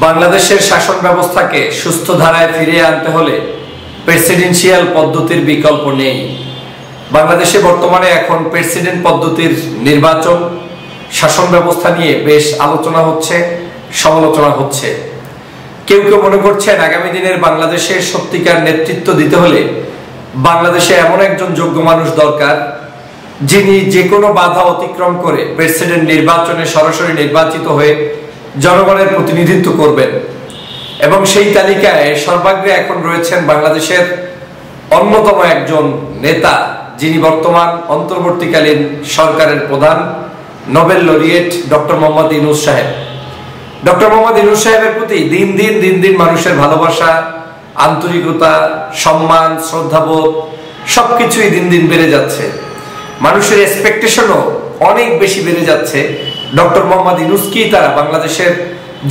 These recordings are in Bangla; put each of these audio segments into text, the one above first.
বাংলাদেশের শাসন ব্যবস্থাকে সুস্থ ধারায় ফিরিয়ে আনতে হলে প্রেসিডেন্সিয়াল পদ্ধতির বিকল্প নেই। বাংলাদেশে বর্তমানে এখন প্রেসিডেন্ট পদ্ধতির নির্বাচন শাসন ব্যবস্থা নিয়ে বেশ আলোচনা হচ্ছে, সমালোচনা হচ্ছে। কেউ কেউ মনে করছেন আগামী দিনের বাংলাদেশে সত্যিকার নেতৃত্ব দিতে হলে বাংলাদেশে এমন একজন যোগ্য মানুষ দরকার যিনি যে কোনো বাধা অতিক্রম করে প্রেসিডেন্ট নির্বাচনে সরাসরি নির্বাচিত হয়ে জনগণের প্রতিনিধিত্ব করবেন। এবং সেই তালিকায় সর্বাগ্রে এখন রয়েছেন বাংলাদেশের অন্যতম একজন নেতা, যিনি বর্তমান অন্তর্বর্তীকালীন সরকারের প্রধান, Nobel laureate doctor Mohammad Yunus সাহেব। ডক্টর মোহাম্মদ ইউনূস সাহেবের প্রতি দিন দিন মানুষের ভালোবাসা, আন্তরিকতা, সম্মান, শ্রদ্ধাবোধ সবকিছুই দিন দিন বেড়ে যাচ্ছে। মানুষের এক্সপেকটেশনও অনেক বেশি বেড়ে যাচ্ছে। ডক্টর মোহাম্মদ ইউনূসকেই তারা বাংলাদেশের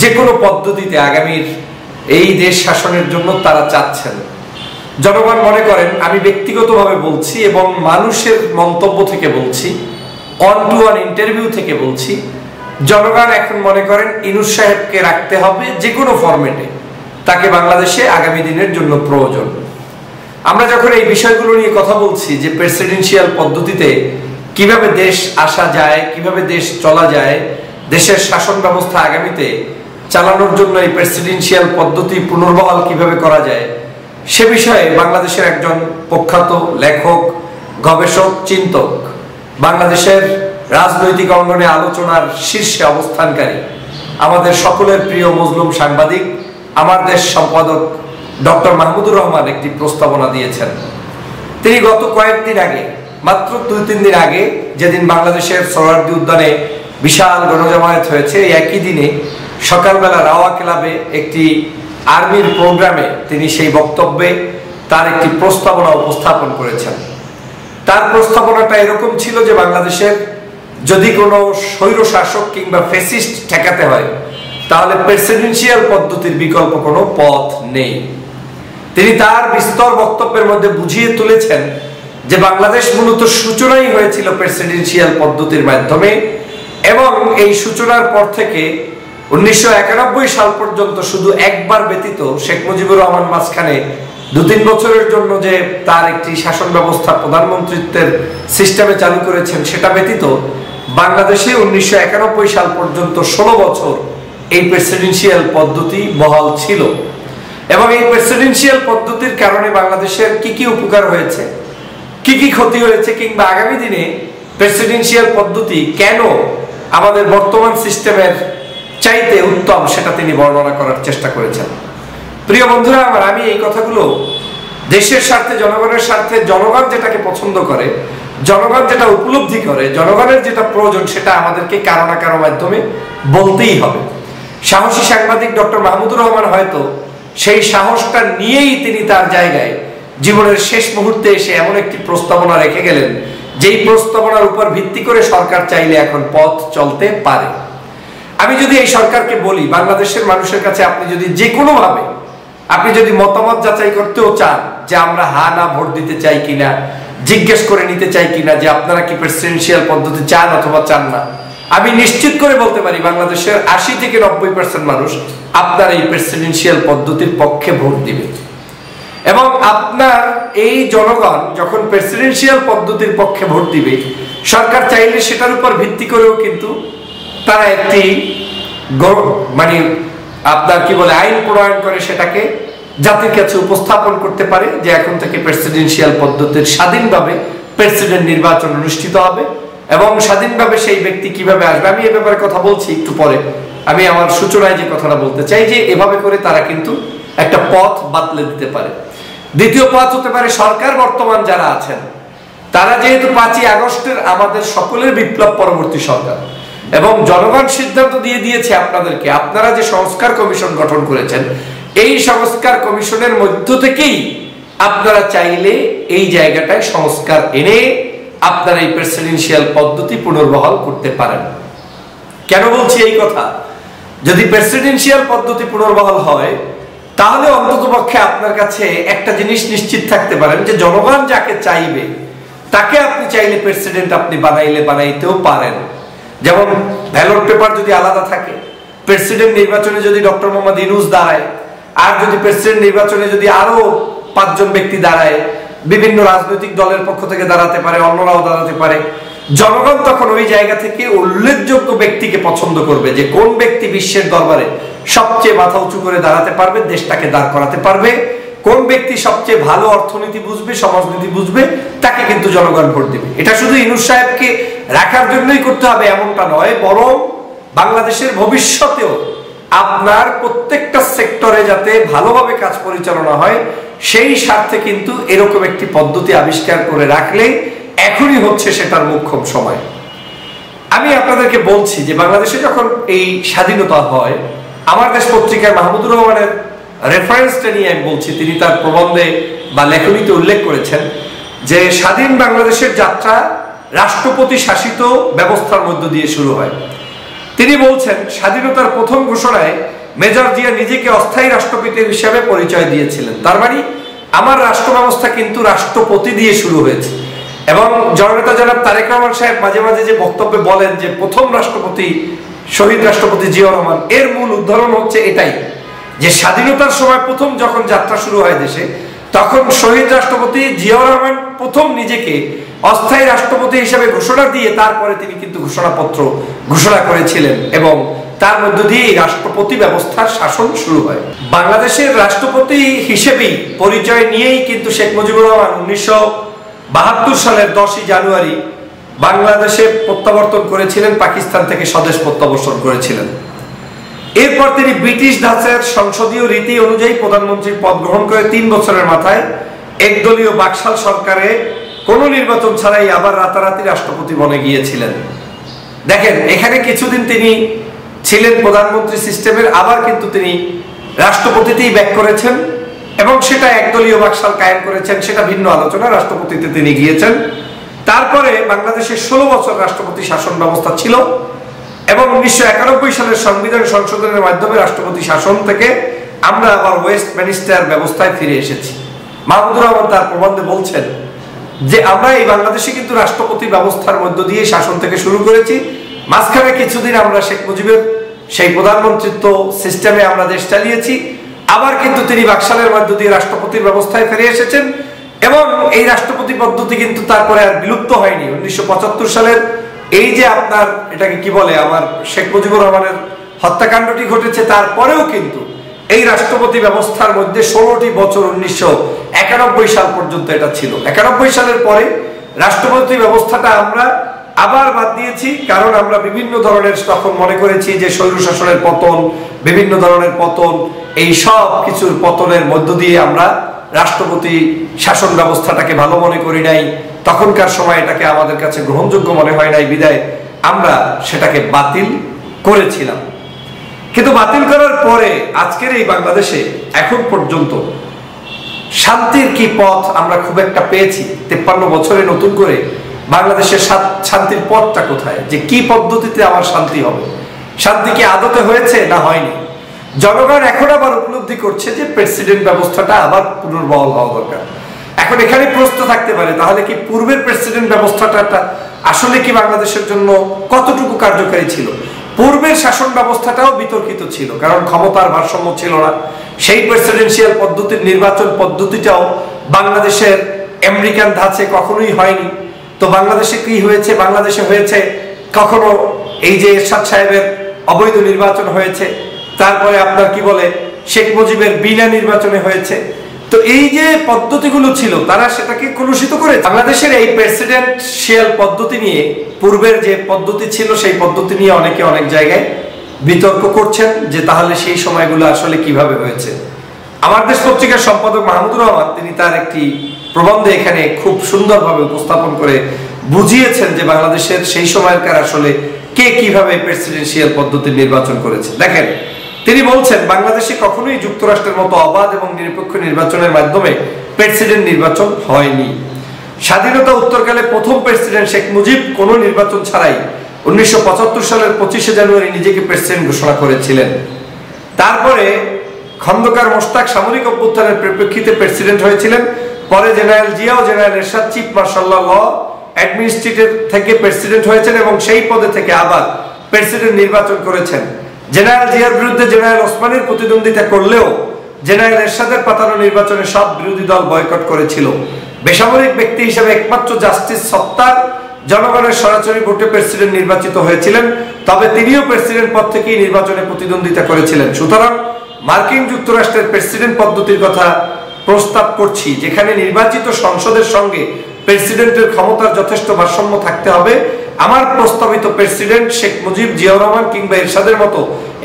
যে কোনো পদ্ধতিতে আগামীর এই দেশ শাসনের জন্য তারা চাচ্ছেন। জনগণ মনে করেন, আমি ব্যক্তিগতভাবে বলছি এবং মানুষের মন্তব্য থেকে বলছি, অন টু ওয়ান ইন্টারভিউ থেকে বলছি, জনগণ এখন মনে করেন ইউনূস সাহেবকে রাখতে হবে যে কোনো ফরম্যাটে, তাকে বাংলাদেশে আগামী দিনের জন্য প্রয়োজন। আমরা যখন এই বিষয়গুলো নিয়ে কথা বলছি যে প্রেসিডেন্সিয়াল পদ্ধতিতে কিভাবে দেশ আসা যায়, কিভাবে দেশ চলা যায়, দেশের শাসন ব্যবস্থা আগামীতে চালানোর জন্য এই প্রেসিডেন্সিয়াল পদ্ধতি পুনর্বহাল কিভাবে করা যায়, সে বিষয়ে বাংলাদেশের একজন প্রখ্যাত লেখক, গবেষক, চিন্তক, বাংলাদেশের রাজনৈতিক অঙ্গনে আলোচনার শীর্ষে অবস্থানকারী আমাদের সকলের প্রিয় মজলুম সাংবাদিক, আমার দেশ সম্পাদক ডক্টর মাহমুদুর রহমান একটি প্রস্তাবনা দিয়েছেন। তিনি গত কয়েকদিন আগে, মাত্র 2-3 দিন আগে, যেদিন বাংলাদেশের সোহরাওয়ার্দী উদ্যানে বিশাল গণজমায়েত হয়েছে, একই দিনে সকালবেলা রাওয়া ক্লাবে একটি আর্মির প্রোগ্রামে তিনি সেই বক্তব্যে তার একটি প্রস্তাবনা উপস্থাপন করেছেন। তার প্রস্তাবনাটা এরকম ছিল যে বাংলাদেশের যদি কোনো স্বৈর শাসক কিংবা ফ্যাসিস্ট ঠেকাতে হয় তাহলে প্রেসিডেন্সিয়াল পদ্ধতির বিকল্প কোনো পথ নেই। তিনি তার বিস্তর বক্তব্যের মধ্যে বুঝিয়ে তুলেছেন যে বাংলাদেশ মূলত সূচনাই হয়েছিল প্রেসিডেন্সিয়াল পদ্ধতির মাধ্যমে, এবং এই সূচনার পর থেকে 1991 সাল পর্যন্ত শুধু একবার ব্যতীত শেখ মুজিবুর রহমান মাঝখানে 2-3 বছরের জন্য যে তার একটি শাসন ব্যবস্থা প্রধানমন্ত্রিত্বের সিস্টেমে চালু করেছেন, সেটা ব্যতীত বাংলাদেশে 1991 সাল পর্যন্ত 16 বছর এই প্রেসিডেন্সিয়াল পদ্ধতি বহাল ছিল। এবং এই প্রেসিডেন্সিয়াল পদ্ধতির কারণে বাংলাদেশের কি কি উপকার হয়েছে, কি কি ক্ষতি হয়েছে, কিংবা আগামী দিনে প্রেসিডেন্সিয়াল পদ্ধতি কেন আমাদের বর্তমান সিস্টেমের চাইতে উত্তম, সেটা তিনি বর্ণনা করার চেষ্টা করেছেন। প্রিয় বন্ধুরা আমার, আমি এই কথাগুলো দেশের স্বার্থে, জনগণের স্বার্থে, জনগণ যেটাকে পছন্দ করে, জনগণ যেটা উপলব্ধি করে, জনগণের যেটা প্রয়োজন, সেটা আমাদেরকে কারো না কারো মাধ্যমে বলতেই হবে। সাহসী সাংবাদিক ডক্টর মাহমুদুর রহমান হয়তো সেই সাহসটা নিয়েই তিনি তার জায়গায় জীবনের শেষ মুহূর্তে এসে এমন একটি প্রস্তাবনা রেখে গেলেন, যেই প্রস্তাবনার উপর ভিত্তি করে সরকার চাইলে এখন পথ চলতে পারে। আমি যদি এই সরকারকে বলি, বাংলাদেশের মানুষের কাছে আপনি যদি যে কোনোভাবে আপনি যদি মতামত যাচাই করতেও চান যে আমরা হা না ভোট দিতে চাই কিনা, জিজ্ঞেস করে নিতে চাই কিনা যে আপনারা কি প্রেসিডেন্সিয়াল পদ্ধতি চান অথবা চান না, আমি নিশ্চিত করে বলতে পারি বাংলাদেশের 80 থেকে 90% মানুষ আপনার এই প্রেসিডেন্সিয়াল পদ্ধতির পক্ষে ভোট দিবে। এবং আপনার এই জনগণ যখন প্রেসিডেন্সিয়াল পদ্ধতির পক্ষে ভোট দিবে, সরকার চাইলে সেটার উপর ভিত্তি করেও কিন্তু তারা একটি মানে আপনার কি বলে আইন প্রণয়ন করে সেটাকে জাতির কাছে উপস্থাপন করতে পারে যে এখন থেকে প্রেসিডেন্সিয়াল পদ্ধতির স্বাধীনভাবে প্রেসিডেন্ট নির্বাচন অনুষ্ঠিত হবে এবং স্বাধীনভাবে সেই ব্যক্তি কিভাবে আসবে। আমি এ ব্যাপারে কথা বলছি একটু পরে। আমি আমার সূচনায় যে কথাটা বলতে চাই যে এভাবে করে তারা কিন্তু একটা পথ বাতলে দিতে পারে। দ্বিতীয় পথ হতে পারে সরকার বর্তমান যারা আছেন তারা যেহেতু 5ই আগস্টের আমাদের সকলের বিপ্লব পরবর্তী সরকার, এবং জনগণ সিদ্ধান্ত দিয়ে দিয়েছে আপনাদেরকে, আপনারা যে সংস্কার কমিশন গঠন করেছেন, এই সংস্কার কমিশনের মধ্য থেকেই আপনারা চাইলে এই জায়গাটায় সংস্কার এনে আপনারা এই প্রেসিডেন্সিয়াল পদ্ধতি পুনর্বহাল করতে পারেন। কেন বলছি এই কথা? যদি প্রেসিডেন্সিয়াল পদ্ধতি পুনর্বহাল হয় তাহলে অন্ততপক্ষে আপনার কাছে একটা জিনিস নিশ্চিত থাকতে পারেন যে জনগণ যাকে চাইবে তাকে আপনি চাইলে প্রেসিডেন্ট আপনি বানাইতেও পারেন। যেমন ব্যালট পেপার যদি আলাদা থাকে, প্রেসিডেন্ট নির্বাচনে যদি ডক্টর মোহাম্মদ ইউনূস দাঁড়ায়, আর যদি প্রেসিডেন্ট নির্বাচনে যদি আরো 5 জন ব্যক্তি দাঁড়ায়, বিভিন্ন রাজনৈতিক দলের পক্ষ থেকে দাঁড়াতে পারে, অন্যরাও দাঁড়াতে পারে, জনগণ তখন ওই জায়গা থেকে উল্লেখযোগ্য ব্যক্তিকে পছন্দ করবে যে কোন ব্যক্তি বিশ্বের দরবারে সবচেয়ে মাথা উঁচু করে দাঁড়াতে পারবে, দেশটাকে দাঁড় করাতে পারবে, কোন ব্যক্তি সবচেয়ে ভালো অর্থনীতি বুঝবে, সমাজনীতি বুঝবে, তাকে কিন্তু জনগণ ভোট দেবে। এটা শুধু ইউনূস সাহেবকে রাখার জন্যই করতে হবে এমনটা নয়, বরং বাংলাদেশের ভবিষ্যতেও আপনার প্রত্যেকটা সেক্টরে যাতে ভালোভাবে কাজ পরিচালনা হয় সেই স্বার্থে কিন্তু এরকম একটি পদ্ধতি আবিষ্কার করে রাখলে এখনই হচ্ছে সেটার মোক্ষম সময়। আমি আপনাদেরকে বলছি যে বাংলাদেশে যখন এই স্বাধীনতা হয়, আমার দেশ পত্রিকায় মাহমুদুর রহমানের রেফারেন্সটা নিয়ে আমি বলছি, তিনি তার প্রবন্ধে বা লেখনীতে উল্লেখ করেছেন যে স্বাধীন বাংলাদেশের যাত্রা রাষ্ট্রপতি শাসিত ব্যবস্থার মধ্য দিয়ে শুরু হয়। তিনি বলছেন, স্বাধীনতার প্রথম ঘোষণায় মেজর জিয়া নিজেকে অস্থায়ী রাষ্ট্রপতি হিসেবে পরিচয় দিয়েছিলেন। তার মানে আমার রাষ্ট্র ব্যবস্থা কিন্তু রাষ্ট্রপতি দিয়ে শুরু হয়েছে। এবং জননেতা জনাব তারেক রহমান সাহেব মাঝে মাঝে যে বক্তব্যে বলেন যে প্রথম রাষ্ট্রপতি শহীদ রাষ্ট্রপতি জিয়াউর রহমান, এর মূল উদাহরণ হচ্ছে এটাই যে স্বাধীনতার সময় প্রথম যখন যাত্রা শুরু হয় দেশে, তখন শহীদ রাষ্ট্রপতি জিয়াউর রহমান প্রথম নিজেকে অস্থায়ী রাষ্ট্রপতি হিসেবে ঘোষণা দিয়ে তারপরে তিনি কিন্তু ঘোষণাপত্র ঘোষণা করেছিলেন এবং তার মধ্য দিয়ে রাষ্ট্রপতি ব্যবস্থার শাসন শুরু হয়। বাংলাদেশের রাষ্ট্রপতি হিসেবেই পরিচয় নিয়েই কিন্তু শেখ মুজিবুর রহমান 1972 সালের 10ই জানুয়ারি বাংলাদেশে প্রত্যাবর্তন করেছিলেন, পাকিস্তান থেকে স্বদেশ প্রত্যাবর্তন করেছিলেন। এরপর তিনি ব্রিটিশ ধাঁচের সংসদীয় রীতি অনুযায়ী প্রধানমন্ত্রীর পদ গ্রহণ করে 3 বছরের মাথায় একদলীয় বাকশাল সরকারে কোনো নির্বাচন ছাড়াই আবার রাতারাতি রাষ্ট্রপতি বনে গিয়েছিলেন। দেখেন, এখানে কিছুদিন তিনি ছিলেন প্রধানমন্ত্রী সিস্টেমের, আবার কিন্তু তিনি রাষ্ট্রপতিতেই ব্যাক করেছেন এবং সেটা একদলীয় বাকশাল কায়েম করেছেন, সেটা ভিন্ন আলোচনা। রাষ্ট্রপতিতে তিনি গিয়েছেন। তারপরে বাংলাদেশে 16 বছর রাষ্ট্রপতি শাসন ব্যবস্থা ছিল এবং 1991 সালের সংবিধান সংশোধনের মাধ্যমে রাষ্ট্রপতি শাসন থেকে আমরা আবার ওয়েস্টমিনিস্টার ব্যবস্থায় ফিরে এসেছি। মাহমুদুর রহমান তার প্রবন্ধে বলছেন যে আমরা এই বাংলাদেশে কিন্তু রাষ্ট্রপতি ব্যবস্থার মধ্য দিয়ে শাসন থেকে শুরু করেছি, মাঝখানে কিছুদিন আমরা শেখ মুজিবের সেই প্রধানমন্ত্রিত্ব সিস্টেমে আমরা দেশ চালিয়েছি, আবার কিন্তু তিনি বাকশালের মধ্য দিয়ে রাষ্ট্রপতির ব্যবস্থায় ফিরে এসেছেন এবং এই রাষ্ট্রপতি পদ্ধতি কিন্তু তারপরে আর বিলুপ্ত হয়নি। 1975 সালের এই যে আপনার এটাকে কি বলে, আমার শেখ মুজিবুর রহমানের হত্যাকাণ্ডটি ঘটেছে, তারপরেও কিন্তু এই রাষ্ট্রপতি ব্যবস্থার মধ্যে 16টি বছর 1991 সাল পর্যন্ত এটা ছিল। 91 সালের পরে রাষ্ট্রপতি ব্যবস্থাটা আমরা আবার বাদ দিয়েছি, কারণ আমরা বিভিন্ন ধরনের তখন মনে করেছি যে স্বৈরশাসনের পতন, বিভিন্ন ধরনের পতন, এই সব কিছুর পতনের মধ্য দিয়ে আমরা রাষ্ট্রপতি শাসন ব্যবস্থাটাকে ভালো মনে করি নাই। তখনকার সময় এটাকে আমাদের কাছে গ্রহণযোগ্য মনে হয় নাই, বিদায় আমরা সেটাকে বাতিল করেছিলাম। কিন্তু বাতিল করার পরে আজকের এই বাংলাদেশে এখন পর্যন্ত শান্তির কি পথ আমরা খুব একটা পেয়েছি? 53 বছরে নতুন করে বাংলাদেশের শান্তির পথটা কোথায়? যে কি পদ্ধতিতে আমার শান্তি হবে? শান্তি কি আদতে হয়েছে না হয়নি? জনগণ এখন আবার উপলব্ধি করছে যে প্রেসিডেন্ট ব্যবস্থাটা আবার পুনর্বহাল হওয়া দরকার। এখন এখানে প্রশ্ন থাকতে পারে, তাহলে কি পূর্বের প্রেসিডেন্ট ব্যবস্থাটা আসলে কি বাংলাদেশের জন্য কতটুকু কার্যকারী ছিল? পূর্বের শাসন ব্যবস্থাটাও বিতর্কিত ছিল, কারণ ক্ষমতার ভারসাম্য ছিল না। সেই প্রেসিডেন্সিয়াল পদ্ধতির নির্বাচন পদ্ধতিটাও বাংলাদেশের আমেরিকান ধাঁচে কখনোই হয়নি। তো বাংলাদেশে কি হয়েছে? বাংলাদেশে হয়েছে কখনো এই যে এরশাদ সাহেবের অবৈধ নির্বাচন হয়েছে, তারপরে আপনার কি বলে শেখ মুজিবের বিনা নির্বাচনে হয়েছে। তো এই যে পদ্ধতিগুলো ছিল তারা সেটাকে কলুষিত করে। বাংলাদেশের এই প্রেসিডেন্সিয়াল পদ্ধতি নিয়ে পূর্বের যে পদ্ধতি ছিল সেই পদ্ধতি নিয়ে অনেকে অনেক জায়গায় বিতর্ক করছেন যে তাহলে সেই সময়গুলো আসলে কিভাবে হয়েছে। আমার দেশ পত্রিকার সম্পাদক মাহমুদুর রহমান তিনি তার একটি প্রবন্ধে এখানে খুব সুন্দরভাবে উপস্থাপন করে বুঝিয়েছেন যে বাংলাদেশের সেই সময়কার আসলে কে কিভাবে প্রেসিডেন্সিয়াল পদ্ধতির নির্বাচন করেছে। দেখেন, তিনি বলছেন বাংলাদেশে কখনোই যুক্তরাষ্ট্রের মতো অবাধ এবং নিরপেক্ষ নির্বাচনের মাধ্যমে প্রেসিডেন্ট নির্বাচন হয়নি। স্বাধীনতা উত্তরকালে প্রথম প্রেসিডেন্ট শেখ মুজিব কোনো নির্বাচন ছাড়াই 1975 সালের 25শে জানুয়ারি নিজেকে প্রেসিডেন্ট ঘোষণা করেছিলেন। তারপরে খন্দকার মোশতাক সামরিক অভ্যুত্থানের পরিপ্রেক্ষিতে প্রেসিডেন্ট হয়েছিলেন। পরে জেনারেল জিয়া ও জেনারেল এরশাদ চিফ মার্শাল ল অ্যাডমিনিস্ট্রেটর থেকে প্রেসিডেন্ট হয়েছেন এবং সেই পদে থেকে আবার প্রেসিডেন্ট নির্বাচন করেছেন। জেনারেল জিয়ার বিরুদ্ধে জেনারেল ওসমানীর প্রতিদ্বন্দ্বিতা করলেও জেনারেল এরশাদের পাতানো নির্বাচনে সব বিরোধী দল বয়কট করেছিল। বেসামরিক ব্যক্তি হিসেবে একমাত্র জাস্টিস সত্তার জনগণের সরাসরি ভোটে প্রেসিডেন্ট নির্বাচিত হয়েছিলেন, তবে তিনিও প্রেসিডেন্ট পদ থেকেই নির্বাচনে প্রতিদ্বন্দ্বিতা করেছিলেন। সুতরাং মার্কিন যুক্তরাষ্ট্রের প্রেসিডেন্ট পদ্ধতির কথা প্রস্তাব করছি, যেখানে নির্বাচিত সংসদের সঙ্গে প্রেসিডেন্টের ক্ষমতার যথেষ্ট ভারসাম্য থাকতে হবে। আমার প্রস্তাবিত প্রেসিডেন্ট শেখ মুজিব, জিয়াউর রহমান কিংবা এরশাদের মতো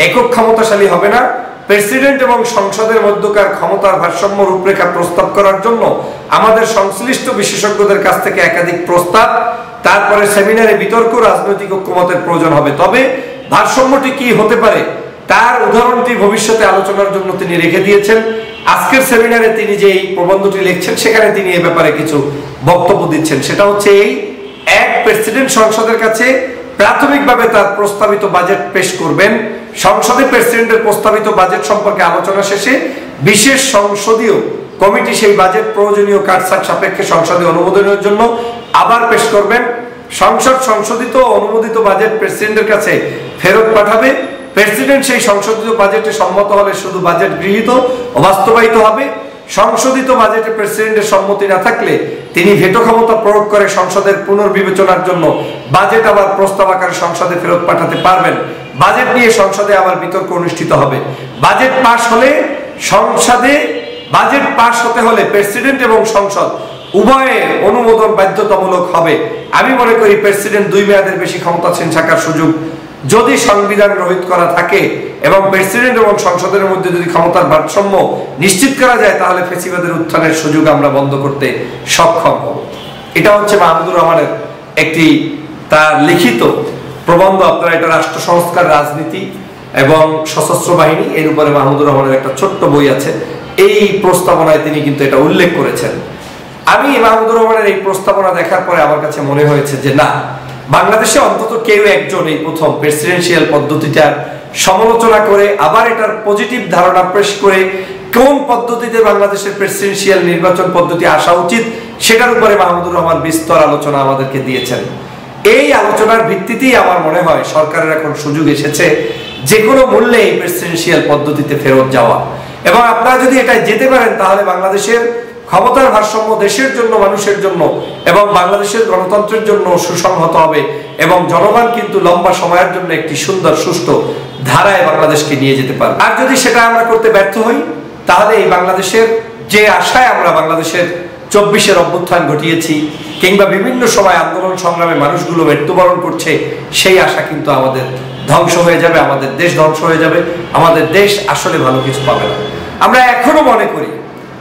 একক ক্ষমতাশালী হবে না। প্রেসিডেন্ট এবং সংসদের মধ্যকার ক্ষমতার ভারসাম্য রূপরেখা প্রস্তাব করার জন্য আমাদের সংশ্লিষ্ট বিশেষজ্ঞদের কাছ থেকে একাধিক প্রস্তাব, তারপরে সেমিনারে বিতর্ক, রাজনৈতিক ঐক্যমতের প্রয়োজন হবে। তবে ভারসাম্যটি কি হতে পারে তার উদাহরণটি ভবিষ্যতে আলোচনার জন্য তিনি রেখে দিয়েছেন। আজকের সেমিনারে তিনি যে এই প্রবন্ধটি লিখছেন সেখানে তিনি এ ব্যাপারে কিছু বক্তব্য দিচ্ছেন। সেটা হচ্ছে এই এক, প্রেসিডেন্ট সংসদের কাছে প্রাথমিকভাবে তার প্রস্তাবিত বাজেট পেশ করবেন। সংসদে প্রেসিডেন্টের প্রস্তাবিত বাজেট সম্পর্কে আলোচনা শেষে বিশেষ সংসদীয় কমিটি সেই বাজেট প্রয়োজনীয় কাটছাট সাপেক্ষে সংসদে অনুমোদনের জন্য আবার পেশ করবেন। সংসদ সংশোধিত ও অনুমোদিত বাজেট প্রেসিডেন্টের কাছে ফেরত পাঠাবে। প্রেসিডেন্ট সেই সংশোধিত বাজেটে সম্মত হলে শুধু বাজেট গৃহীত ও বাস্তবায়িত হবে। সংশোধিত বাজেটে প্রেসিডেন্টের সম্মতি না থাকলে তিনি ভেটো ক্ষমতা প্রয়োগ করে সংসদের পুনর্বিবেচনার জন্য বাজেট আবার প্রস্তাব আকারে সংসদে ফেরত পাঠাতে পারবেন। বাজেট নিয়ে সংসদে আবার বিতর্ক অনুষ্ঠিত হবে। বাজেট পাশ হতে হলে প্রেসিডেন্ট এবং সংসদ উভয়ের অনুমোদন বাধ্যতামূলক হবে। আমি মনে করি প্রেসিডেন্ট 2 মেয়াদের বেশি ক্ষমতাসীন থাকার সুযোগ যদি সংবিধান রহিত করা থাকে এবং প্রেসিডেন্ট এবং সংসদের মধ্যে যদি ক্ষমতার ভারসাম্য নিশ্চিত করা যায়, তাহলে ফ্যাসিবাদের উত্থানের সুযোগ আমরা বন্ধ করতে সক্ষম হব। এটা হচ্ছে মাহমুদুর রহমানের একটি তার লিখিত প্রবন্ধ। আপনারা এটা রাষ্ট্র সংস্কার, রাজনীতি এবং সশস্ত্র বাহিনী, এর উপরে মাহমুদুর রহমানের একটা ছোট্ট বই আছে। এই প্রস্তাবনায় তিনি কিন্তু এটা উল্লেখ করেছেন। আমি মাহমুদুর রহমানের এই প্রস্তাবনা দেখার পরে আমার কাছে মনে হয়েছে যে না, বাংলাদেশে অন্তত কেউ একজন এই প্রথম প্রেসিডেন্সিয়াল পদ্ধতিটার সমালোচনা করে আবার এটার পজিটিভ ধারণা পেশ করে কোন পদ্ধতিতে বাংলাদেশের প্রেসিডেন্সিয়াল নির্বাচন পদ্ধতি আসা উচিত সেটার উপরে মাহমুদুর রহমান বিস্তর আলোচনা আমাদেরকে দিয়েছেন। এই আলোচনার ভিত্তিতেই আমার মনে হয় সরকারের এখন সুযোগ এসেছে যে কোনো মূল্যে এই প্রেসিডেন্সিয়াল পদ্ধতিতে ফেরত যাওয়া। এবং আপনারা যদি এটা যেতে পারেন তাহলে বাংলাদেশের ক্ষমতার ভারসাম্য দেশের জন্য, মানুষের জন্য এবং বাংলাদেশের গণতন্ত্রের জন্য সুসংহত হবে এবং জনগণ কিন্তু লম্বা সময়ের জন্য একটি সুন্দর সুষ্ঠু ধারায় বাংলাদেশকে নিয়ে যেতে পারবে। আর যদি সেটা আমরা করতে ব্যর্থ হই তাহলে এই বাংলাদেশের যে আশায় আমরা বাংলাদেশের 24-এর অভ্যুত্থান ঘটিয়েছি কিংবা বিভিন্ন সময় আন্দোলন সংগ্রামে মানুষগুলো মৃত্যুবরণ করছে, সেই আশা কিন্তু আমাদের ধ্বংস হয়ে যাবে, আমাদের দেশ ধ্বংস হয়ে যাবে, আমাদের দেশ আসলে ভালো কিছু পাবে না। আমরা এখনো মনে করি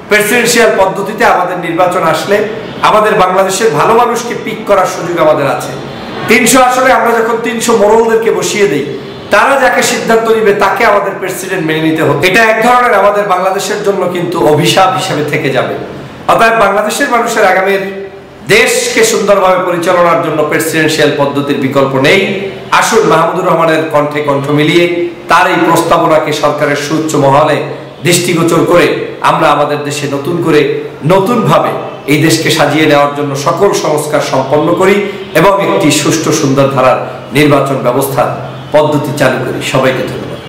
প্রেসিডেন্সিয়াল পদ্ধতিতে আমাদের নির্বাচন আসলে আমাদের বাংলাদেশের ভালো মানুষকে পিক করার সুযোগ আমাদের আছে। 300 আসলে আমরা যখন 300 মোড়লদেরকে বসিয়ে দেই, তারা যাকে সিদ্ধান্ত নিবে তাকে আমাদের প্রেসিডেন্ট মেনে নিতে হবে। এটা এক ধরনের আমাদের বাংলাদেশের জন্য কিন্তু অভিশাপ হিসেবে থেকে যাবে। অতএব বাংলাদেশের মানুষের আগামীর দেশকে সুন্দরভাবে পরিচালনার জন্য প্রেসিডেন্সিয়াল পদ্ধতির বিকল্প নেই। আসুন মাহমুদুর রহমানের কণ্ঠে কণ্ঠ মিলিয়ে তার এই প্রস্তাবনাকে সরকারের সুউচ্চ মহলে দৃষ্টিগোচর করে আমরা আমাদের দেশে নতুনভাবে এই দেশকে সাজিয়ে নেওয়ার জন্য সকল সংস্কার সম্পন্ন করি এবং একটি সুষ্ঠু সুন্দর ধারার নির্বাচন ব্যবস্থার পদ্ধতি চালু করি। সবাইকে ধন্যবাদ।